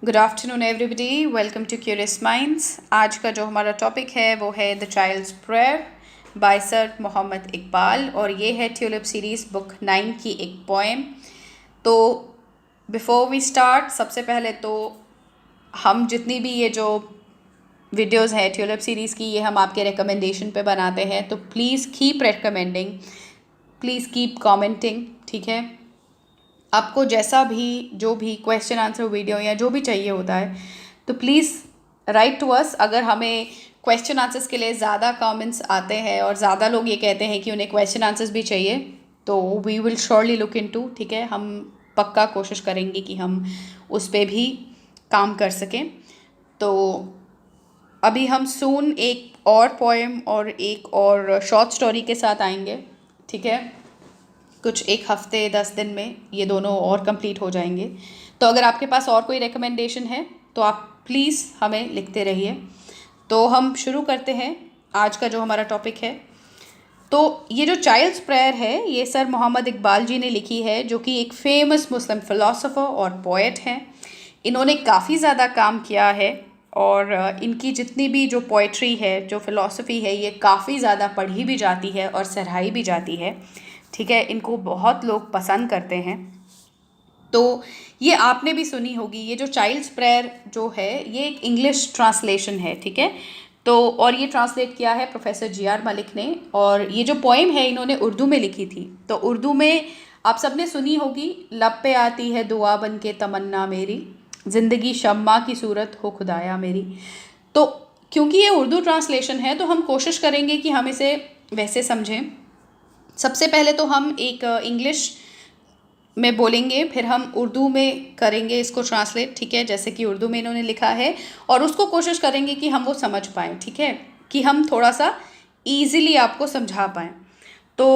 Good afternoon everybody, welcome to curious minds. आज का जो हमारा टॉपिक है वो है the child's prayer by sir Mohammad Iqbal, और ये है ट्यूलिप सीरीज़ बुक 9 की एक पोएम। तो बिफोर वी स्टार्ट, सबसे पहले तो हम जितनी भी ये जो वीडियोस है ट्यूलिप सीरीज़ की, ये हम आपके रिकमेंडेशन पे बनाते हैं, तो please keep recommending, please keep commenting, ठीक है। आपको जैसा भी जो भी क्वेश्चन आंसर वीडियो या जो भी चाहिए होता है तो प्लीज़ राइट टू अस। अगर हमें क्वेश्चन आंसर्स के लिए ज़्यादा कमेंट्स आते हैं और ज़्यादा लोग ये कहते हैं कि उन्हें क्वेश्चन आंसर्स भी चाहिए, तो we will surely look into, ठीक है। हम पक्का कोशिश करेंगे कि हम उस पर भी काम कर सकें। तो अभी हम सून एक और पोएम और एक और शॉर्ट स्टोरी के साथ आएंगे, ठीक है। कुछ एक हफ्ते 10 दिन में ये दोनों और कंप्लीट हो जाएंगे। तो अगर आपके पास और कोई रिकमेंडेशन है तो आप प्लीज़ हमें लिखते रहिए। तो हम शुरू करते हैं आज का जो हमारा टॉपिक है। तो ये जो चाइल्ड्स प्रेयर है, ये सर मोहम्मद इकबाल जी ने लिखी है, जो कि एक फेमस मुस्लिम फ़िलासफ़र और पोएट हैं। इन्होंने काफ़ी ज़्यादा काम किया है और इनकी जितनी भी जो पोइट्री है, जो फ़िलासफ़ी है, ये काफ़ी ज़्यादा पढ़ी भी जाती है और सराही भी जाती है, ठीक है। इनको बहुत लोग पसंद करते हैं। तो ये आपने भी सुनी होगी, ये जो चाइल्ड्स प्रेयर जो है ये एक इंग्लिश ट्रांसलेशन है, ठीक है। तो और ये ट्रांसलेट किया है प्रोफेसर जी.आर. मलिक ने, और ये जो पोएम है इन्होंने उर्दू में लिखी थी। तो उर्दू में आप सबने सुनी होगी, लब पे आती है दुआ बन के तमन्ना मेरी, ज़िंदगी शम्मा की सूरत हो खुदाया मेरी। तो क्योंकि ये उर्दू ट्रांसलेशन है तो हम कोशिश करेंगे कि हम इसे वैसे समझें। सबसे पहले तो हम एक इंग्लिश में बोलेंगे, फिर हम उर्दू में करेंगे इसको ट्रांसलेट, ठीक है, जैसे कि उर्दू में इन्होंने लिखा है, और उसको कोशिश करेंगे कि हम वो समझ पाएँ, ठीक है, कि हम थोड़ा सा ईज़िली आपको समझा पाएँ। तो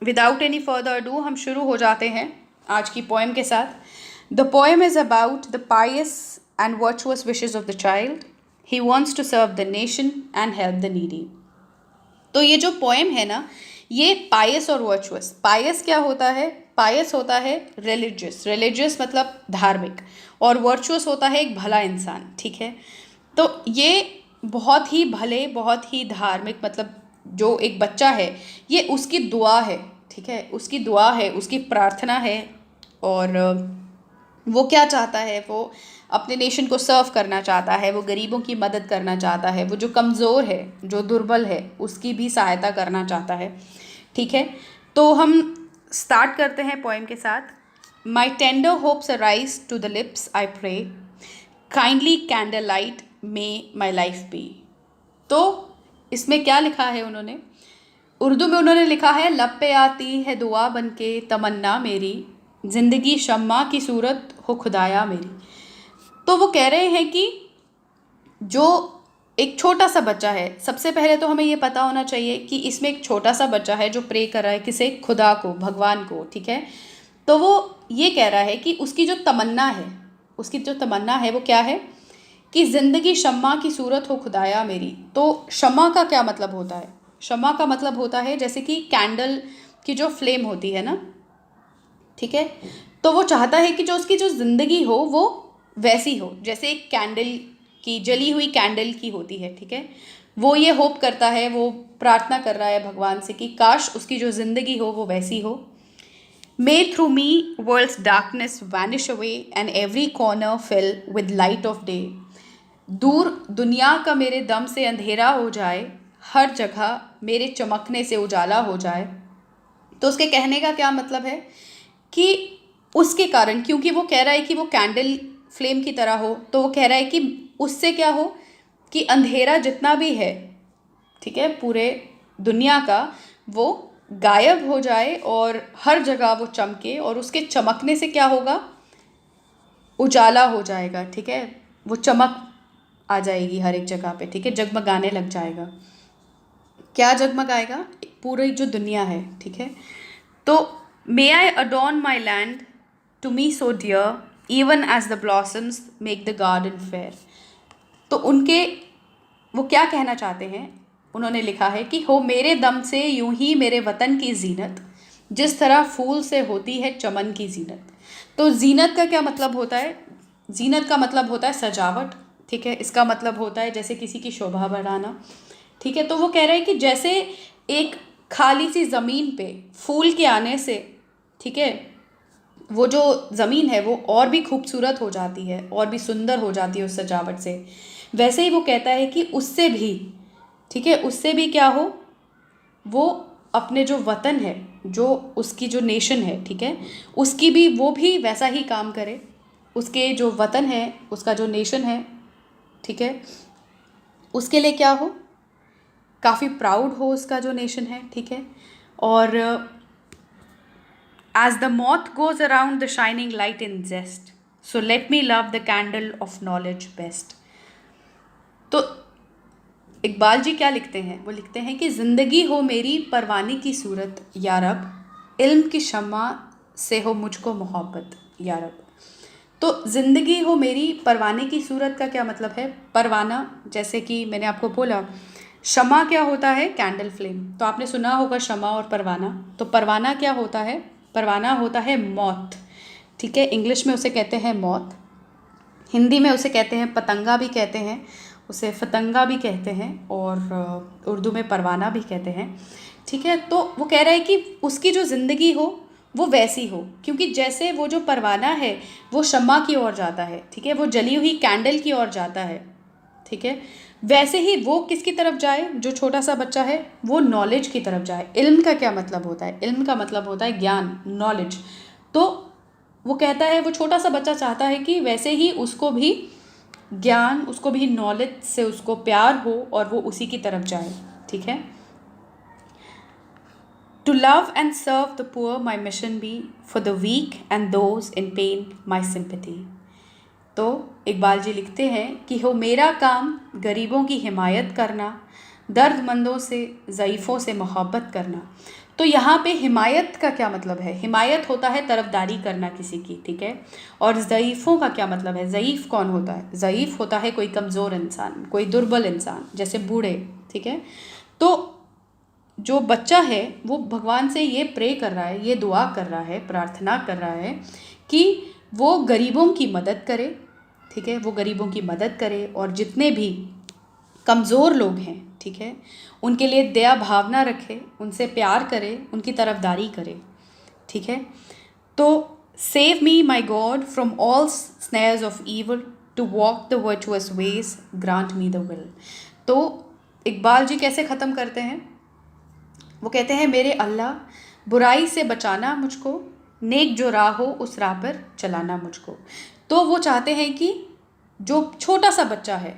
विदाउट एनी फर्दर डू हम शुरू हो जाते हैं आज की पोएम के साथ। The poem is about the pious and virtuous wishes of the child. He wants to serve the nation and help the needy. तो ये जो पोएम है ना, ये पायस और वर्चुअस, पायस क्या होता है? पायस होता है रिलीजियस, रिलीजियस मतलब धार्मिक, और वर्चुअस होता है एक भला इंसान, ठीक है। तो ये बहुत ही भले, बहुत ही धार्मिक, मतलब जो एक बच्चा है ये उसकी दुआ है, ठीक है, उसकी दुआ है, उसकी प्रार्थना है। और वो क्या चाहता है? वो अपने नेशन को सर्व करना चाहता है, वो गरीबों की मदद करना चाहता है, वो जो कमज़ोर है, जो दुर्बल है, उसकी भी सहायता करना चाहता है, ठीक है। तो हम स्टार्ट करते हैं पोएम के साथ। My tender hopes arise to the lips I pray, kindly candle light may my life be. तो इसमें क्या लिखा है उन्होंने? उर्दू में उन्होंने लिखा है, लब पे आती है दुआ बन के तमन्ना मेरी, ज़िंदगी शम्मा की सूरत हो खुदाया मेरी। तो वो कह रहे हैं कि जो एक छोटा सा बच्चा है, सबसे पहले तो हमें ये पता होना चाहिए कि इसमें एक छोटा सा बच्चा है जो प्रे कर रहा है किसे? खुदा को, भगवान को, ठीक है। तो वो ये कह रहा है कि उसकी जो तमन्ना है, उसकी जो तमन्ना है वो क्या है? कि ज़िंदगी शम्मा की सूरत हो खुदाया मेरी। तो शम्मा का क्या मतलब होता है? शम्मा का मतलब होता है जैसे कि कैंडल की जो फ्लेम होती है ना, ठीक है। तो वो चाहता है कि जो उसकी जो ज़िंदगी हो वो वैसी हो जैसे एक कैंडल की, जली हुई कैंडल की होती है, ठीक है। वो ये होप करता है, वो प्रार्थना कर रहा है भगवान से कि काश उसकी जो ज़िंदगी हो वो वैसी हो। May through me world's darkness vanish away and every corner fill with light of day. दूर दुनिया का मेरे दम से अंधेरा हो जाए, हर जगह मेरे चमकने से उजाला हो जाए। तो उसके कहने का क्या मतलब है? कि उसके कारण, क्योंकि वो कह रहा है कि वो कैंडल फ्लेम की तरह हो, तो वो कह रहा है कि उससे क्या हो कि अंधेरा जितना भी है, ठीक है, पूरे दुनिया का, वो गायब हो जाए और हर जगह वो चमके, और उसके चमकने से क्या होगा? उजाला हो जाएगा, ठीक है। वो चमक आ जाएगी हर एक जगह पे, ठीक है, जगमगाने लग जाएगा। क्या जगमगाएगा? पूरी जो दुनिया है, ठीक है। तो may I adorn my land to me so dear, even as the blossoms make the garden fair. तो उनके वो क्या कहना चाहते हैं? उन्होंने लिखा है कि हो मेरे दम से यूं ही मेरे वतन की जीनत, जिस तरह फूल से होती है चमन की जीनत। तो जीनत का क्या मतलब होता है? जीनत का मतलब होता है सजावट, ठीक है, इसका मतलब होता है जैसे किसी की शोभा बढ़ाना, ठीक है। तो वो कह रहे हैं कि जैसे एक खाली सी ज़मीन पे फूल के आने से, ठीक है, वो जो ज़मीन है वो और भी खूबसूरत हो जाती है, और भी सुंदर हो जाती है उस सजावट से, वैसे ही वो कहता है कि उससे भी, ठीक है, उससे भी क्या हो, वो अपने जो वतन है, जो उसकी जो नेशन है, ठीक है, उसकी भी, वो भी वैसा ही काम करे, उसके जो वतन है, उसका जो नेशन है, ठीक है, उसके लिए क्या हो, काफ़ी प्राउड हो उसका जो नेशन है, ठीक है। और as the moth goes around the shining light in zest, so let me love the candle of knowledge best. तो इकबाल जी क्या लिखते हैं, वो लिखते हैं कि ज़िंदगी हो मेरी परवाने की सूरत या रब, इल्म की शम्मा से हो मुझको मोहब्बत या रब। तो ज़िंदगी हो मेरी परवाने की सूरत का क्या मतलब है, परवाना, जैसे कि मैंने आपको बोला, शमा क्या होता है, कैंडल फ्लेम, तो आपने सुना होगा शमा और परवाना। तो परवाना क्या होता है, परवाना होता है मौत, ठीक है, इंग्लिश में उसे कहते हैं मौत, हिंदी में उसे कहते हैं पतंगा भी कहते हैं, उसे फतंगा भी कहते हैं, और उर्दू में परवाना भी कहते हैं, ठीक है। तो वो कह रहा है कि उसकी जो ज़िंदगी हो वो वैसी हो, क्योंकि जैसे वो जो परवाना है वो शम्मा की ओर जाता है, ठीक है, वो जली हुई कैंडल की ओर जाता है, ठीक है, वैसे ही वो किसकी तरफ जाए, जो छोटा सा बच्चा है वो नॉलेज की तरफ जाए। इल्म का क्या मतलब होता है, इल्म का मतलब होता है ज्ञान, नॉलेज। तो वो कहता है, वो छोटा सा बच्चा चाहता है कि वैसे ही उसको भी ज्ञान, उसको भी नॉलेज से उसको प्यार हो और वो उसी की तरफ जाए, ठीक है। To love and serve the poor my mission be, for the weak and those in pain my sympathy. तो इकबाल जी लिखते हैं कि हो मेरा काम गरीबों की हिमायत करना, दर्दमंदों से, ज़ईफ़ों से मोहब्बत करना। तो यहाँ पे हिमायत का क्या मतलब है, हिमायत होता है तरफदारी करना किसी की, ठीक है। और ज़ईफ़ों का क्या मतलब है, ज़ईफ़ कौन होता है, ज़ईफ़ होता है कोई कमज़ोर इंसान, कोई दुर्बल इंसान, जैसे बूढ़े, ठीक है। तो जो बच्चा है वो भगवान से ये प्रे कर रहा है, ये दुआ कर रहा है, प्रार्थना कर रहा है कि वो गरीबों की मदद करे, ठीक है, वो गरीबों की मदद करे, और जितने भी कमज़ोर लोग हैं, ठीक है, उनके लिए दया भावना रखे, उनसे प्यार करे, उनकी तरफदारी करे, ठीक है। तो save me my God from all snares of evil, to walk the virtuous ways, grant me the will. तो इकबाल जी कैसे ख़त्म करते हैं, वो कहते हैं मेरे अल्लाह, बुराई से बचाना मुझको, नेक जो राह हो उस राह पर चलाना मुझको। तो वो चाहते हैं कि जो छोटा सा बच्चा है,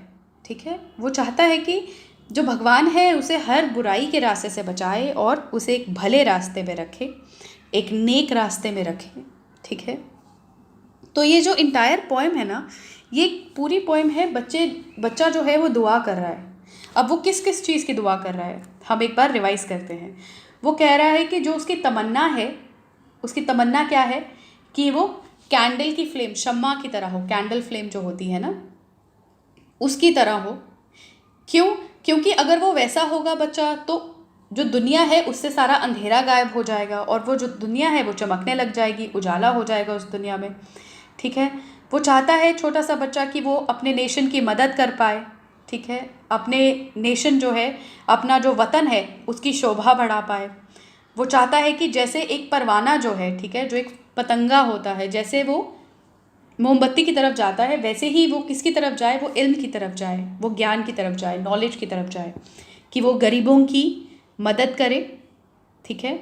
ठीक है, वो चाहता है कि जो भगवान है उसे हर बुराई के रास्ते से बचाए और उसे एक भले रास्ते में रखे, एक नेक रास्ते में रखे, ठीक है। तो ये जो इंटायर पोएम है ना, ये पूरी पोएम है, बच्चा जो है वो दुआ कर रहा है। अब वो किस किस चीज़ की दुआ कर रहा है, हम एक बार रिवाइज करते हैं। वो कह रहा है कि जो उसकी तमन्ना है, उसकी तमन्ना क्या है, कि वो कैंडल की फ्लेम, शम्मा की तरह हो, कैंडल फ्लेम जो होती है ना उसकी तरह हो। क्यों, क्योंकि अगर वो वैसा होगा बच्चा, तो जो दुनिया है उससे सारा अंधेरा गायब हो जाएगा, और वो जो दुनिया है वो चमकने लग जाएगी, उजाला हो जाएगा उस दुनिया में, ठीक है। वो चाहता है छोटा सा बच्चा कि वो अपने नेशन की मदद कर पाए, ठीक है, अपने नेशन जो है, अपना जो वतन है उसकी शोभा बढ़ा पाए। वो चाहता है कि जैसे एक परवाना जो है, ठीक है, जो एक पतंगा होता है, जैसे वो मोमबत्ती की तरफ जाता है, वैसे ही वो किसकी तरफ जाए, वो इल्म की तरफ जाए, वो ज्ञान की तरफ जाए, नॉलेज की तरफ जाए, कि वो गरीबों की मदद करे, ठीक है,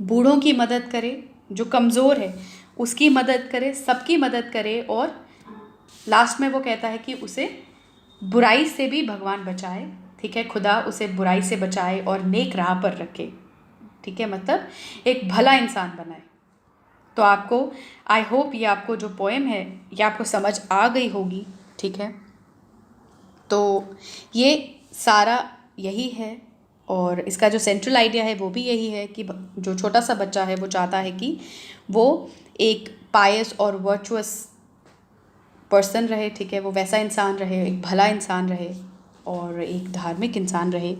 बूढ़ों की मदद करे, जो कमज़ोर है उसकी मदद करे, सबकी मदद करे, और लास्ट में वो कहता है कि उसे बुराई से भी भगवान बचाए, ठीक है, खुदा उसे बुराई से बचाए और नेक राह पर रखे, ठीक है, मतलब एक भला इंसान बनाए। तो आपको, आई होप ये आपको जो पोएम है ये आपको समझ आ गई होगी, ठीक है। तो ये सारा यही है, और इसका जो सेंट्रल आइडिया है वो भी यही है कि जो छोटा सा बच्चा है वो चाहता है कि वो एक पायस और वर्चुअस पर्सन रहे, ठीक है, वो वैसा इंसान रहे, एक भला इंसान रहे, और एक धार्मिक इंसान रहे,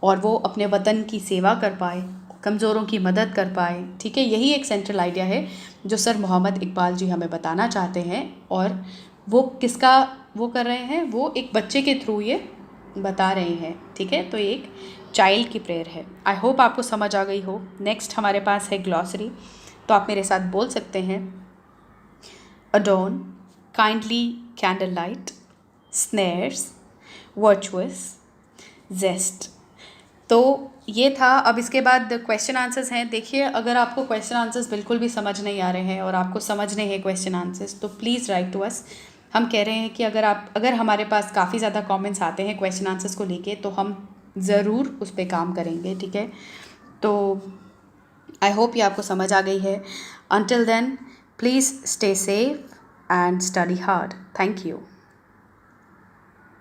और वो अपने वतन की सेवा कर पाए, कमज़ोरों की मदद कर पाए, ठीक है, यही एक सेंट्रल आइडिया है जो सर मोहम्मद इकबाल जी हमें बताना चाहते हैं, और वो किसका वो कर रहे हैं, वो एक बच्चे के थ्रू ये बता रहे हैं, ठीक है। तो ये एक चाइल्ड की प्रेयर है। आई होप आपको समझ आ गई हो। नेक्स्ट हमारे पास है ग्लॉसरी, तो आप मेरे साथ बोल सकते हैं adorn, kindly candlelight, snares, virtuous, zest। तो ये था। अब इसके बाद क्वेश्चन आंसर्स हैं। देखिए, अगर आपको क्वेश्चन आंसर्स बिल्कुल भी समझ नहीं आ रहे हैं और आपको समझने हैं क्वेश्चन आंसर्स, तो प्लीज़ राइट टू अस। हम कह रहे हैं कि अगर हमारे पास काफ़ी ज़्यादा कमेंट्स आते हैं क्वेश्चन आंसर्स को लेके, तो हम ज़रूर उस पर काम करेंगे, ठीक है। तो आई होप ये आपको समझ आ गई है। Until then, please stay safe and study hard. Thank you.